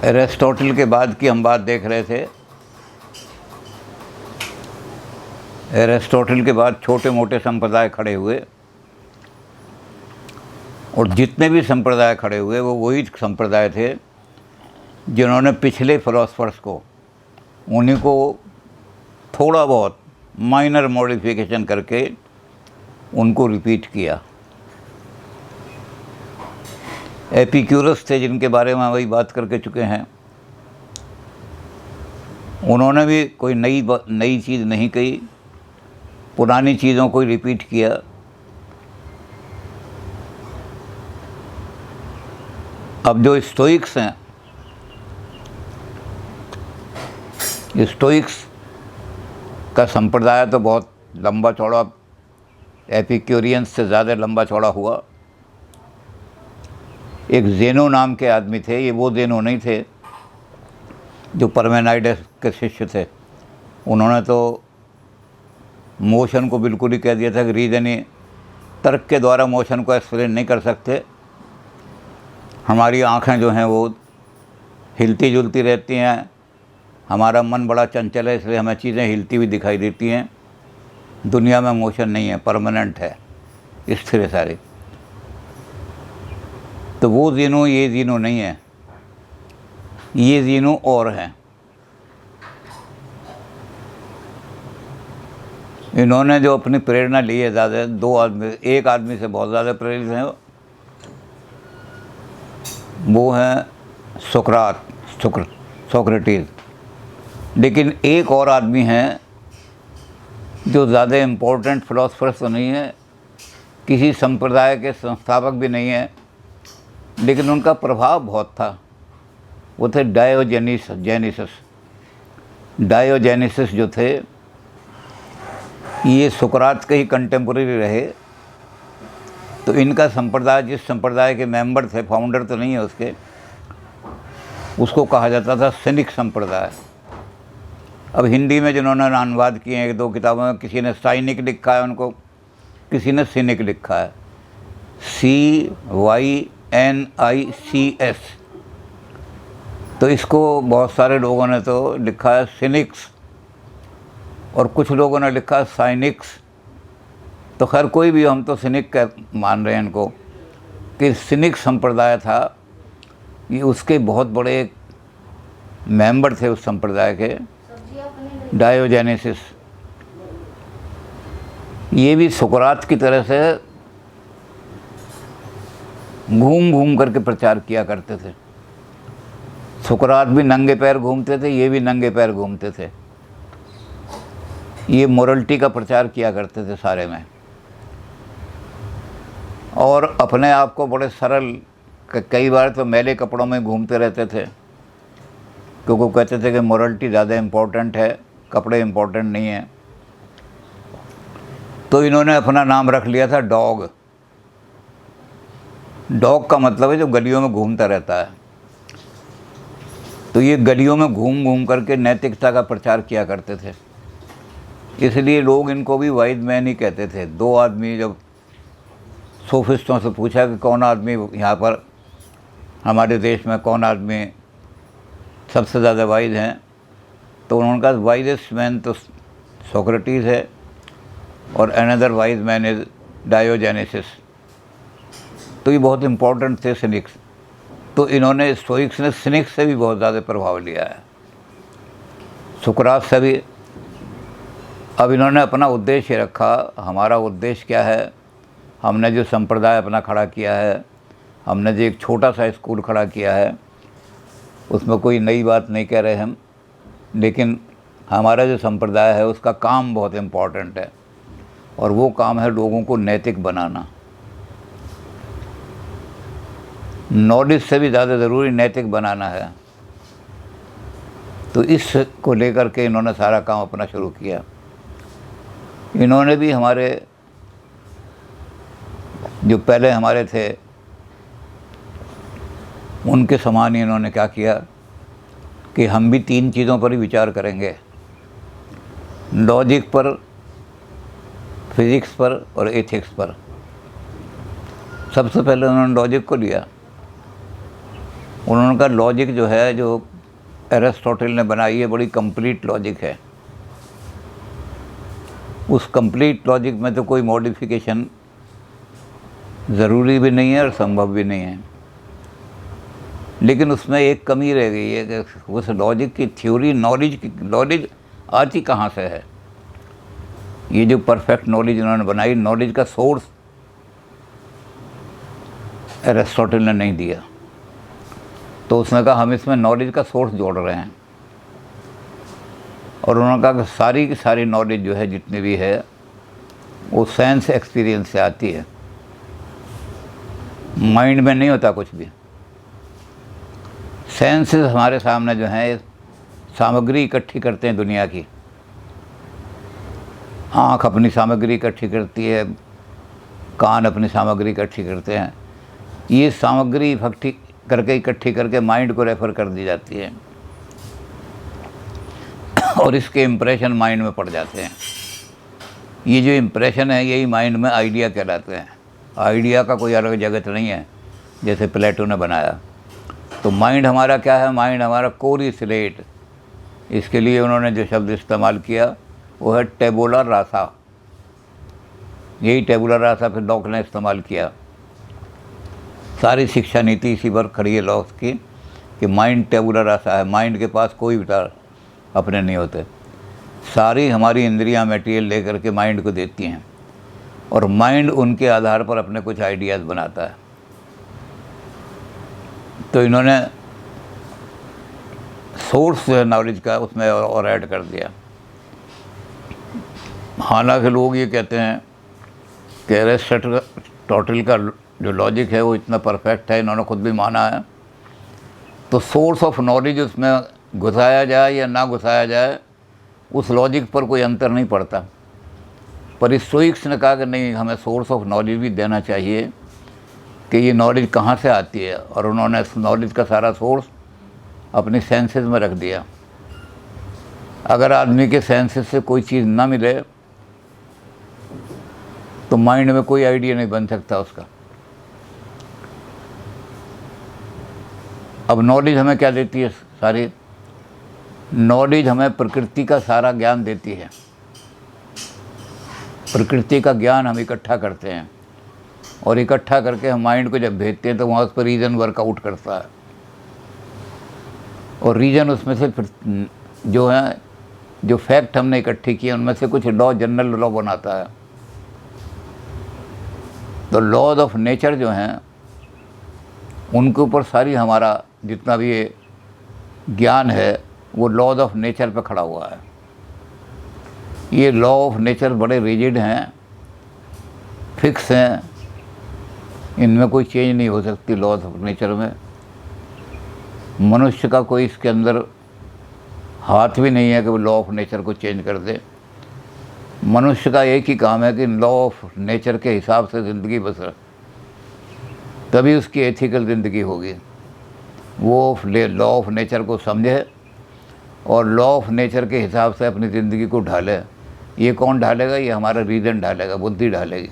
Aristotle के बाद की हम बात देख रहे थे। एरिस्टोटल के बाद छोटे मोटे संप्रदाय खड़े हुए, और जितने भी संप्रदाय खड़े हुए वो वही संप्रदाय थे जिन्होंने पिछले फिलोसफर्स को, उन्हीं को थोड़ा बहुत माइनर मॉडिफिकेशन करके उनको रिपीट किया। एपिक्यूरस थे जिनके बारे में वही बात करके चुके हैं, उन्होंने भी कोई नई चीज़ नहीं कही, पुरानी चीज़ों को रिपीट किया। अब जो स्टोइक्स हैं, स्टोइक्स का संप्रदाय तो बहुत लंबा चौड़ा, एपिक्यूरियंस से ज़्यादा लंबा चौड़ा हुआ। एक ज़ेनो नाम के आदमी थे, ये वो ज़ेनो नहीं थे जो परमेनाइडस के शिष्य थे। उन्होंने तो मोशन को बिल्कुल ही कह दिया था कि रीज़न ही, तर्क के द्वारा मोशन को एक्सप्लेन नहीं कर सकते। हमारी आँखें जो हैं वो हिलती जुलती रहती हैं, हमारा मन बड़ा चंचल है, इसलिए हमें चीज़ें हिलती हुई दिखाई देती हैं। दुनिया में मोशन नहीं है, परमानेंट है, स्थिर है सारी। तो वो जीनो ये जीनो नहीं है, ये जीनो और हैं। इन्होंने जो अपनी प्रेरणा ली है ज़्यादा, दो आदमी, एक आदमी से बहुत ज़्यादा प्रेरित हैं, वो हैं सोक्रेटिस। लेकिन एक और आदमी हैं जो ज़्यादा इम्पोर्टेंट फिलोसफर्स तो नहीं है, किसी संप्रदाय के संस्थापक भी नहीं है, लेकिन उनका प्रभाव बहुत था। वो थे डायोजेनेसिस जो थे, ये सुकरात के ही कंटेम्पोरेरी रहे। तो इनका संप्रदाय, जिस संप्रदाय के मेंबर थे, फाउंडर तो नहीं है उसके, उसको कहा जाता था सिनिक संप्रदाय। अब हिंदी में जिन्होंने अनुवाद किए हैं एक दो किताबों में, किसी ने साइनिक लिखा है उनको, किसी ने सिनिक लिखा है, CYNICS। तो इसको बहुत सारे लोगों ने तो लिखा है सिनिक्स, और कुछ लोगों ने लिखा है साइनिक्स। तो खैर कोई भी, हम तो सिनिक मान रहे हैं इनको, कि सिनिक संप्रदाय था। ये उसके बहुत बड़े मेंबर थे उस संप्रदाय के, डायोजेनेसिस। ये भी सुकरात की तरह से घूम घूम करके प्रचार किया करते थे। सुकरात भी नंगे पैर घूमते थे, ये भी नंगे पैर घूमते थे। ये मोरलिटी का प्रचार किया करते थे सारे में, और अपने आप को बड़े सरल, कई बार तो मैले कपड़ों में घूमते रहते थे, क्योंकि वो कहते थे कि मोरलिटी ज़्यादा इम्पोर्टेंट है, कपड़े इम्पोर्टेंट नहीं हैं। तो इन्होंने अपना नाम रख लिया था डॉग। डॉग का मतलब है जो गलियों में घूमता रहता है। तो ये गलियों में घूम घूम करके नैतिकता का प्रचार किया करते थे, इसलिए लोग इनको भी वाइज मैन ही कहते थे। दो आदमी जब सोफिस्टों से पूछा कि कौन आदमी यहाँ पर हमारे देश में, कौन आदमी सबसे ज़्यादा वाइज हैं, तो उन्होंने कहा वाइजेस्ट मैन तो सोक्रेटिस है, और अनदर वाइज मैन इज़ डायोजेनेसिस। तो ये बहुत इम्पोर्टेंट थे सिनिक्स। तो इन्होंने, स्टोइक्स ने सिनिक्स से भी बहुत ज़्यादा प्रभाव लिया है, सुकरात से भी। अब इन्होंने अपना उद्देश्य रखा, हमारा उद्देश्य क्या है, हमने जो संप्रदाय अपना खड़ा किया है, हमने जो एक छोटा सा स्कूल खड़ा किया है, उसमें कोई नई बात नहीं कह रहे हम, लेकिन हमारा जो संप्रदाय है उसका काम बहुत इम्पोर्टेंट है, और वो काम है लोगों को नैतिक बनाना। नॉलेज से भी ज़्यादा ज़रूरी नैतिक बनाना है। तो इसको लेकर के इन्होंने सारा काम अपना शुरू किया। इन्होंने भी हमारे जो पहले हमारे थे उनके समान ही इन्होंने क्या किया कि हम भी तीन चीज़ों पर ही विचार करेंगे, लॉजिक पर, फिज़िक्स पर और एथिक्स पर। सबसे पहले उन्होंने लॉजिक को लिया उन्होंने कहा लॉजिक जो है, जो एरिस्टोटल ने बनाई है, बड़ी कंप्लीट लॉजिक है। उस कंप्लीट लॉजिक में तो कोई मॉडिफिकेशन ज़रूरी भी नहीं है और संभव भी नहीं है। लेकिन उसमें एक कमी रह गई है कि उस लॉजिक की थ्योरी, नॉलेज आती कहाँ से है। ये जो परफेक्ट नॉलेज उन्होंने बनाई, नॉलेज का सोर्स एरिस्टोटल ने नहीं दिया। तो उसने कहा हम इसमें नॉलेज का सोर्स जोड़ रहे हैं। और उन्होंने कहा कि सारी की सारी नॉलेज जो है, जितनी भी है, वो सेंस एक्सपीरियंस से आती है, माइंड में नहीं होता कुछ भी। सेंसेस हमारे सामने जो हैं, सामग्री इकट्ठी करते हैं दुनिया की। आँख अपनी सामग्री इकट्ठी करती है, कान अपनी सामग्री इकट्ठी करते हैं। ये सामग्री इकट्ठी करके माइंड को रेफ़र कर दी जाती है और इसके इम्प्रेशन माइंड में पड़ जाते हैं। ये जो इम्प्रेशन है, यही माइंड में आइडिया कहलाते हैं। आइडिया का कोई अलग जगत नहीं है जैसे प्लेटो ने बनाया। तो माइंड हमारा क्या है? माइंड हमारा कोरी स्लेट। इसके लिए उन्होंने जो शब्द इस्तेमाल किया वो है टेबुला रासा। यही टेबुला रासा फिर लॉक ने इस्तेमाल किया। सारी शिक्षा नीति इसी पर खड़ी है लॉक की कि माइंड टेबुला रासा है। माइंड के पास कोई विचार अपने नहीं होते। सारी हमारी इंद्रियां मटेरियल लेकर के माइंड को देती हैं और माइंड उनके आधार पर अपने कुछ आइडियाज़ बनाता है। तो इन्होंने सोर्स जो है नॉलेज का उसमें और ऐड कर दिया। हालांकि लोग ये कहते हैं कि एरिस्टोटल का जो लॉजिक है वो इतना परफेक्ट है, इन्होंने खुद भी माना है। तो सोर्स ऑफ नॉलेज उसमें घुसाया जाए या ना घुसाया जाए, उस लॉजिक पर कोई अंतर नहीं पड़ता। पर स्टोइक्स ने कहा कि नहीं, हमें सोर्स ऑफ नॉलेज भी देना चाहिए कि ये नॉलेज कहाँ से आती है। और उन्होंने इस नॉलेज का सारा सोर्स अपने सेंसेस में रख दिया। अगर आदमी के सेंसेस से कोई चीज़ ना मिले तो माइंड में कोई आइडिया नहीं बन सकता उसका। अब नॉलेज हमें क्या देती है? सारी नॉलेज हमें प्रकृति का सारा ज्ञान देती है। प्रकृति का ज्ञान हम इकट्ठा करते हैं और इकट्ठा करके हम माइंड को जब भेजते हैं तो वहाँ उस पर रीज़न वर्कआउट करता है। और रीज़न उसमें से फिर जो है, जो फैक्ट हमने इकट्ठे किए उनमें से कुछ लॉ, जनरल लॉ बनाता है। तो लॉज ऑफ नेचर जो हैं उनके ऊपर सारी हमारा जितना भी ये ज्ञान है वो लॉज ऑफ नेचर पे खड़ा हुआ है। ये लॉ ऑफ नेचर बड़े रिजिड हैं, फिक्स हैं, इनमें कोई चेंज नहीं हो सकती। लॉज ऑफ नेचर में मनुष्य का कोई इसके अंदर हाथ भी नहीं है कि वो लॉ ऑफ नेचर को चेंज कर दे। मनुष्य का एक ही काम है कि लॉ ऑफ नेचर के हिसाब से ज़िंदगी बसर, तभी उसकी एथिकल ज़िंदगी होगी। वो लॉ ऑफ नेचर को समझे और लॉ ऑफ नेचर के हिसाब से अपनी ज़िंदगी को ढाले। ये कौन ढालेगा? ये हमारा रीज़न ढालेगा, बुद्धि ढालेगी।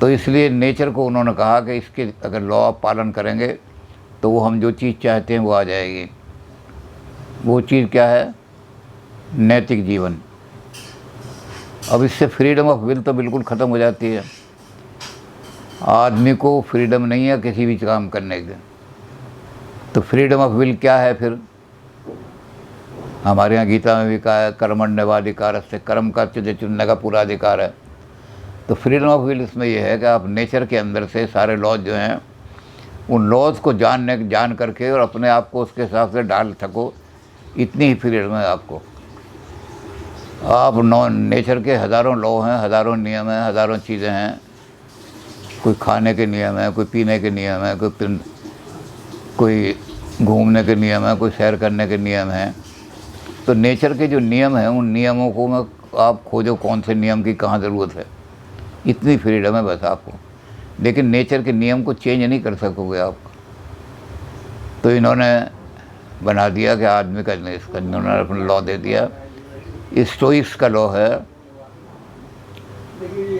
तो इसलिए नेचर को उन्होंने कहा कि इसके अगर लॉ आप पालन करेंगे तो वो हम जो चीज़ चाहते हैं वो आ जाएगी। वो चीज़ क्या है? नैतिक जीवन। अब इससे फ्रीडम ऑफ विल तो बिल्कुल ख़त्म हो जाती है। आदमी को फ्रीडम नहीं है किसी भी काम करने की। तो फ्रीडम ऑफ विल क्या है फिर? हमारे यहाँ गीता में भी कहा है कर्मण्यवाधिकार से, कर्म का चुनने का पूरा अधिकार है। तो फ्रीडम ऑफ विल इसमें यह है कि आप नेचर के अंदर से सारे लॉज जो हैं उन लॉज को जान करके और अपने आप को उसके हिसाब से डाल सको, इतनी ही फ्रीडम है आपको। आप नेचर के हज़ारों लॉ हैं, हज़ारों नियम हैं, हज़ारों चीज़ें हैं। कोई खाने के नियम है, कोई पीने के नियम है, कोई घूमने के नियम है, कोई सैर करने के नियम हैं। तो नेचर के जो नियम हैं उन नियमों को में आप खोजो कौन से नियम की कहाँ ज़रूरत है। इतनी फ्रीडम है बस आपको। लेकिन नेचर के नियम को चेंज नहीं कर सकोगे आप। तो इन्होंने बना दिया कि आदमी का इसका इन्होंने अपना लॉ दे दिया। स्टोइक्स का लॉ है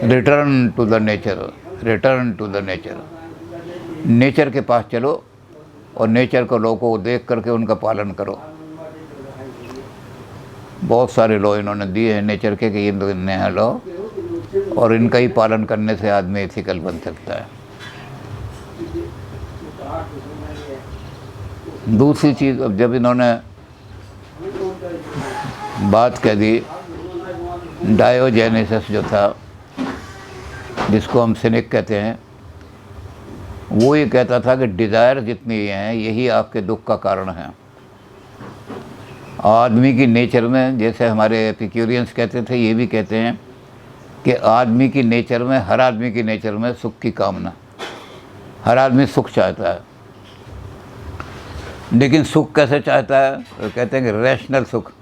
return to the nature, return to the nature. Nature के पास चलो और नेचर को लॉ को देख करके उनका पालन करो। बहुत सारे लॉ इन्होंने दिए हैं नेचर के कि ये नया लॉ, और इनका ही पालन करने से आदमी एथिकल बन सकता है। दूसरी चीज़, अब जब इन्होंने बात कह दी, डायोजेनेसिस जो था, जिसको हम सिनिक कहते हैं, वो ये कहता था कि डिज़ायर जितनी हैं यही आपके दुख का कारण है। आदमी की नेचर में, जैसे हमारे एपिक्यूरियंस कहते थे, ये भी कहते हैं कि आदमी की नेचर में, हर आदमी की नेचर में सुख की कामना, हर आदमी सुख चाहता है। लेकिन सुख कैसे चाहता है? तो कहते हैं कि रैशनल सुख,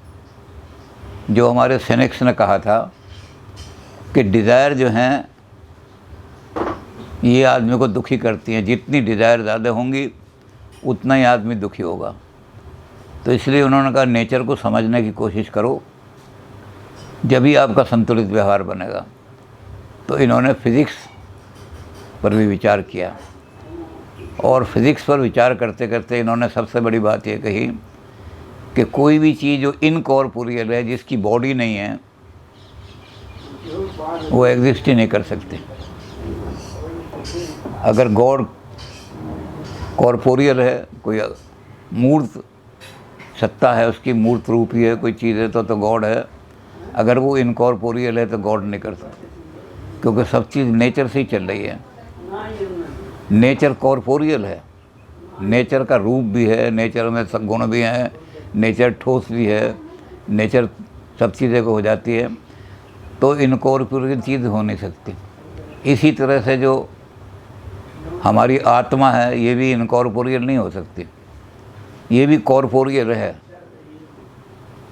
जो हमारे सिनिक्स ने कहा था कि डिज़ायर जो हैं ये आदमी को दुखी करती हैं, जितनी डिज़ायर ज़्यादा होंगी उतना ही आदमी दुखी होगा। तो इसलिए उन्होंने कहा नेचर को समझने की कोशिश करो, जब ही आपका संतुलित व्यवहार बनेगा। तो इन्होंने फिज़िक्स पर भी विचार किया, और फिज़िक्स पर विचार करते करते इन्होंने सबसे बड़ी बात ये कही कि कोई भी चीज़ जो इनकॉर्पोरियल है, जिसकी बॉडी नहीं है, वो एग्जिस्ट ही नहीं कर सकती। अगर गॉड कॉर्पोरियल है, कोई मूर्त सत्ता है, उसकी मूर्त रूप ही है कोई चीज़ है, तो गॉड है। अगर वो इनकॉर्पोरियल है तो गॉड नहीं कर सकते, क्योंकि सब चीज़ नेचर से ही चल रही है। नेचर कॉर्पोरियल है, नेचर का रूप भी है, नेचर में सब गुण भी हैं, नेचर ठोस भी है, नेचर सब चीज़ें को हो जाती है, तो इनकॉर्पोरियल चीज़ हो नहीं सकती। इसी तरह से जो हमारी आत्मा है, ये भी इनकॉर्पोरियल नहीं हो सकती, ये भी कॉर्पोरियल है।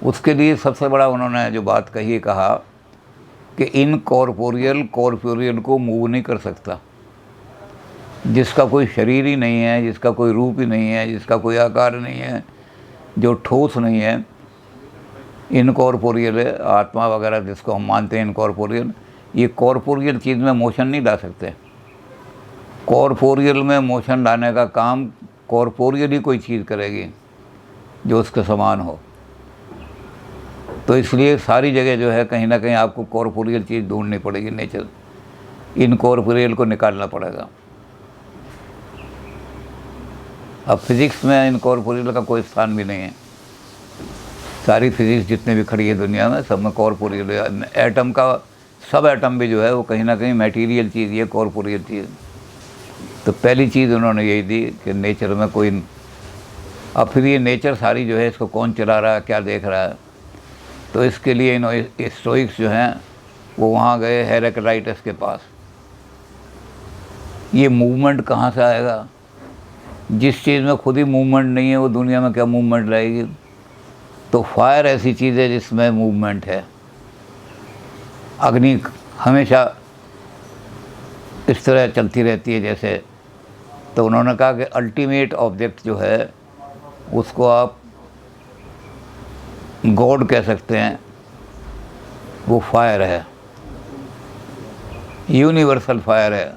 उसके लिए सबसे बड़ा उन्होंने जो बात कही, कहा कि इनकॉर्पोरियल कॉर्पोरियल को मूव नहीं कर सकता। जिसका कोई शरीर ही नहीं है, जिसका कोई रूप ही नहीं है, जिसका कोई आकार नहीं है, जो ठोस नहीं है, इनकॉर्पोरियल है। आत्मा वगैरह जिसको हम मानते हैं इनकॉर्पोरियल, ये कॉर्पोरियल चीज़ में मोशन नहीं ला सकते। कॉर्पोरियल में मोशन लाने का काम कॉर्पोरियल ही कोई चीज़ करेगी जो उसके समान हो। तो इसलिए सारी जगह जो है कहीं ना कहीं आपको कॉर्पोरियल चीज़ ढूंढनी पड़ेगी, नेचर, इनकॉर्पोरियल को निकालना पड़ेगा। अब फिज़िक्स में इनकॉर्पोरियल का कोई स्थान भी नहीं है। सारी फिज़िक्स जितने भी खड़ी है दुनिया में, सब में कॉर्पोरियल है। एटम का, सब एटम भी जो है वो कहीं ना कहीं मटेरियल चीज़, ये कॉर्पोरियल चीज़। तो पहली चीज़ उन्होंने यही दी कि नेचर में कोई, अब फिर ये नेचर सारी जो है इसको कौन चला रहा है, क्या देख रहा है? तो इसके लिए इन स्टोइक्स जो हैं वो वहाँ गए हेराक्लाइटस के पास। ये मूवमेंट कहाँ से आएगा? जिस चीज़ में खुद ही मूवमेंट नहीं है, वो दुनिया में क्या मूवमेंट लाएगी? तो फायर ऐसी चीज़ है जिसमें मूवमेंट है। अग्नि हमेशा इस तरह चलती रहती है जैसे। तो उन्होंने कहा कि अल्टीमेट ऑब्जेक्ट जो है उसको आप गॉड कह सकते हैं, वो फायर है, यूनिवर्सल फायर है।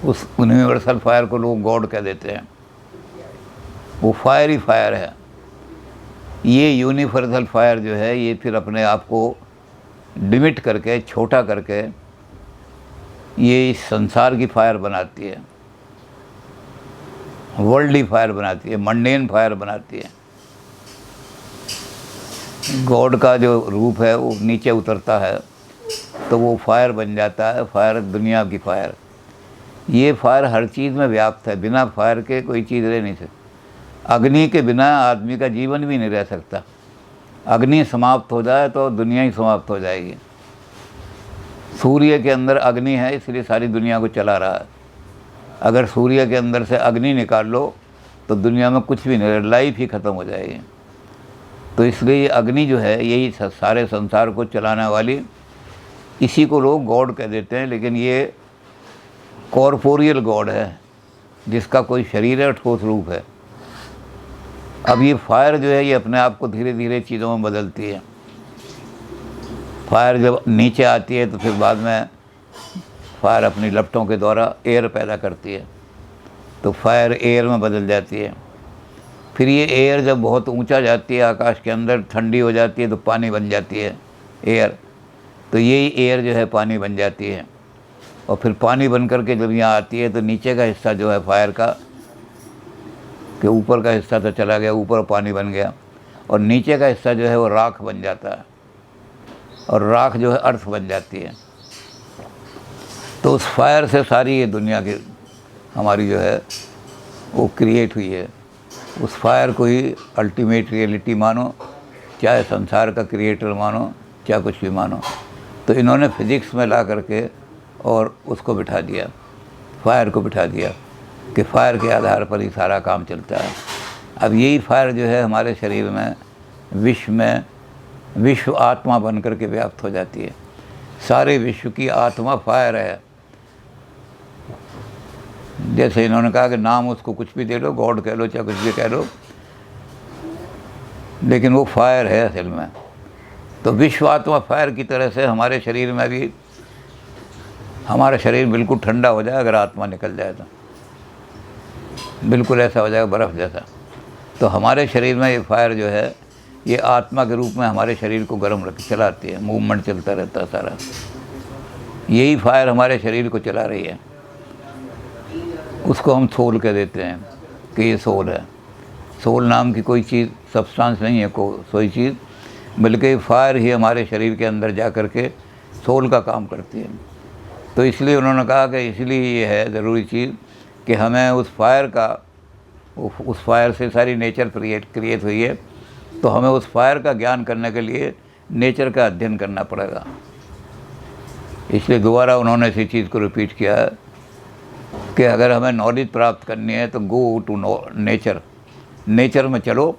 उस यूनिवर्सल फायर को लोग गॉड कह देते हैं, वो फायर ही फायर है। ये यूनिवर्सल फायर जो है ये फिर अपने आप को लिमिट करके, छोटा करके, ये इस संसार की फायर बनाती है, वर्ल्डली फायर बनाती है, मंडेन फायर बनाती है। गॉड का जो रूप है वो नीचे उतरता है तो वो फायर बन जाता है, फायर दुनिया की फायर। ये फायर हर चीज़ में व्याप्त है, बिना फायर के कोई चीज़ रह नहीं सकती। अग्नि के बिना आदमी का जीवन भी नहीं रह सकता। अग्नि समाप्त हो जाए तो दुनिया ही समाप्त हो जाएगी। सूर्य के अंदर अग्नि है, इसलिए सारी दुनिया को चला रहा है। अगर सूर्य के अंदर से अग्नि निकाल लो तो दुनिया में कुछ भी नहीं, लाइफ ही ख़त्म हो जाएगी। तो इसलिए ये अग्नि जो है यही सारे संसार को चलाने वाली, इसी को लोग गॉड कह देते हैं। लेकिन ये कॉर्पोरियल गॉड है जिसका कोई शरीर है, ठोस रूप है। अब ये फायर जो है ये अपने आप को धीरे धीरे चीज़ों में बदलती है। फायर जब नीचे आती है तो फिर बाद में फायर अपनी लपटों के द्वारा एयर पैदा करती है। तो फायर एयर में बदल जाती है। फिर ये एयर जब बहुत ऊंचा जाती है आकाश के अंदर, ठंडी हो जाती है तो पानी बन जाती है एयर। तो यही एयर जो है पानी बन जाती है। और फिर पानी बन करके जब यहाँ आती है तो नीचे का हिस्सा जो है फायर का, कि ऊपर का हिस्सा तो चला गया, ऊपर पानी बन गया, और नीचे का हिस्सा जो है वो राख बन जाता है, और राख जो है अर्थ बन जाती है। तो उस फायर से सारी ये दुनिया की हमारी जो है वो क्रिएट हुई है। उस फायर को ही अल्टीमेट रियलिटी मानो, चाहे संसार का क्रिएटर मानो, चाहे कुछ भी मानो। तो इन्होंने फिज़िक्स में ला करके और उसको बिठा दिया, फायर को बिठा दिया कि फायर के आधार पर ही सारा काम चलता है। अब यही फायर जो है हमारे शरीर में विश्व आत्मा बन करके व्याप्त हो जाती है। सारे विश्व की आत्मा फायर है। जैसे इन्होंने कहा कि नाम उसको कुछ भी दे लो, गॉड कह लो, चाहे कुछ भी कह लो, लेकिन वो फायर है असल में। तो विश्व आत्मा फायर की तरह से हमारे शरीर में भी, हमारा शरीर बिल्कुल ठंडा हो जाए अगर आत्मा निकल जाए तो, बिल्कुल ऐसा हो जाएगा बर्फ़ जैसा। तो हमारे शरीर में ये फायर जो है ये आत्मा के रूप में हमारे शरीर को गर्म रख चलाती है, मूवमेंट चलता रहता है सारा। यही फायर हमारे शरीर को चला रही है। उसको हम सोल कह देते हैं कि ये सोल है। सोल नाम की कोई चीज़, सब्सटेंस नहीं है कोई चीज़, बल्कि फायर ही हमारे शरीर के अंदर जा कर के सोल का काम करती है। तो इसलिए उन्होंने कहा कि इसलिए ये है ज़रूरी चीज़ कि हमें उस फायर से सारी नेचर क्रिएट हुई है। तो हमें उस फायर का ज्ञान करने के लिए नेचर का अध्ययन करना पड़ेगा। इसलिए दोबारा उन्होंने इसी चीज़ को रिपीट किया है कि अगर हमें नॉलेज प्राप्त करनी है तो गो टू नेचर में चलो,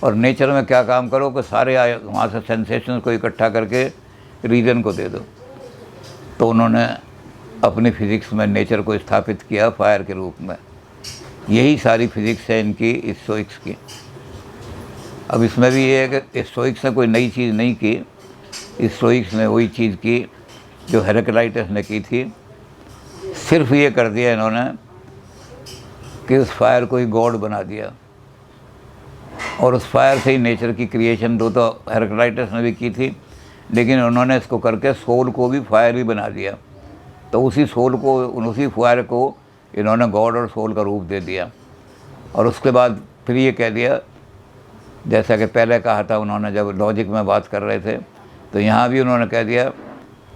और नेचर में क्या काम करो कि सारे वहाँ से सेंसेशन को इकट्ठा करके रीज़न को दे दो। तो उन्होंने अपनी फ़िज़िक्स में नेचर को स्थापित किया फायर के रूप में। यही सारी फिज़िक्स है इनकी, स्टोइक्स की। अब इसमें भी ये है कि स्टोइक्स ने कोई नई चीज़ नहीं की, स्टोइक्स ने वही चीज़ की जो हेराक्लाइटस ने की थी। सिर्फ ये कर दिया इन्होंने कि उस फायर को ही गॉड बना दिया, और उस फायर से ही नेचर की क्रिएशन तो हेराक्लाइटस ने भी की थी, लेकिन उन्होंने इसको करके सोल को भी फायर ही बना दिया। तो उसी सोल को, उसी फायर को इन्होंने गॉड और सोल का रूप दे दिया। और उसके बाद फिर ये कह दिया, जैसा कि पहले कहा था उन्होंने जब लॉजिक में बात कर रहे थे, तो यहाँ भी उन्होंने कह दिया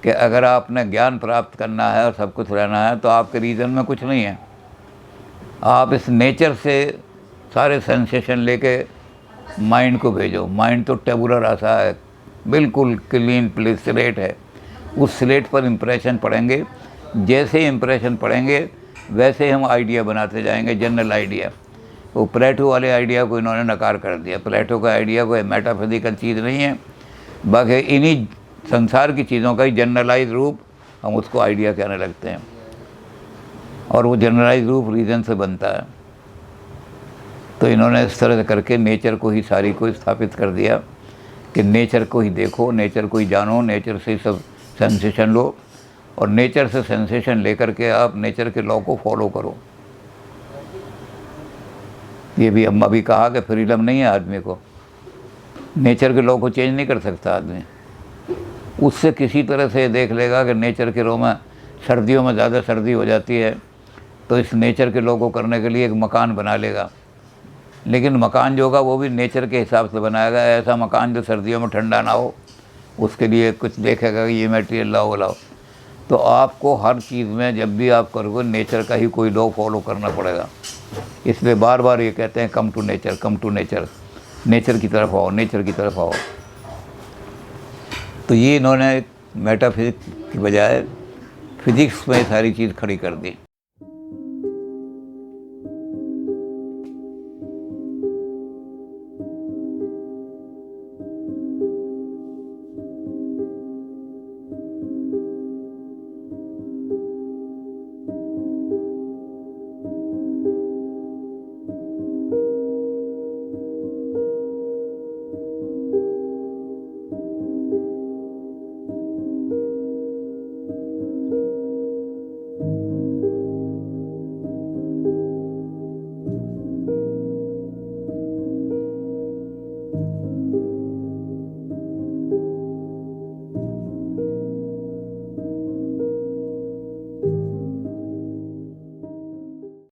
कि अगर आपने ज्ञान प्राप्त करना है और सब कुछ रहना है तो आपके रीज़न में कुछ नहीं है। आप इस नेचर से सारे सेंसेशन लेके माइंड को भेजो। माइंड तो टेबुलर आसा है, बिल्कुल क्लीन प्लेस स्लेट है। उस स्लेट पर इम्प्रेशन पड़ेंगे, जैसे ही इम्प्रेशन पड़ेंगे वैसे हम आइडिया बनाते जाएंगे, जनरल आइडिया। वो प्लेटो वाले आइडिया को इन्होंने नकार कर दिया। प्लेटो का आइडिया कोई मेटाफिजिकल चीज़ नहीं है, बाकी इन्हीं संसार की चीज़ों का ही जनरलाइज रूप हम उसको आइडिया कहने लगते हैं, और वो जनरलाइज रूप रीज़न से बनता है। तो इन्होंने इस तरह से करके नेचर को ही सारी को स्थापित कर दिया कि नेचर को ही देखो, नेचर को ही जानो, नेचर से ही सब सेंसेशन लो, और नेचर से सेंसेशन लेकर के आप नेचर के लॉ को फॉलो करो। ये भी अम्मा भी कहा कि फ्रीडम नहीं है आदमी को, नेचर के लॉ को चेंज नहीं कर सकता आदमी। उससे किसी तरह से देख लेगा कि नेचर के लॉ में सर्दियों में ज़्यादा सर्दी हो जाती है, तो इस नेचर के लॉ को करने के लिए एक मकान बना लेगा, लेकिन मकान जो होगा वो भी नेचर के हिसाब से बनाएगा। ऐसा मकान जो सर्दियों में ठंडा ना हो, उसके लिए कुछ देखेगा कि ये मटेरियल लाओ। तो आपको हर चीज़ में जब भी आप करोगे नेचर का ही कोई लॉ फॉलो करना पड़ेगा। इसलिए बार बार ये कहते हैं come to nature, come to nature, nature की तरफ आओ, नेचर की तरफ आओ। तो ये इन्होंने मेटाफिजिक्स की बजाय फिज़िक्स में सारी चीज़ खड़ी कर दी।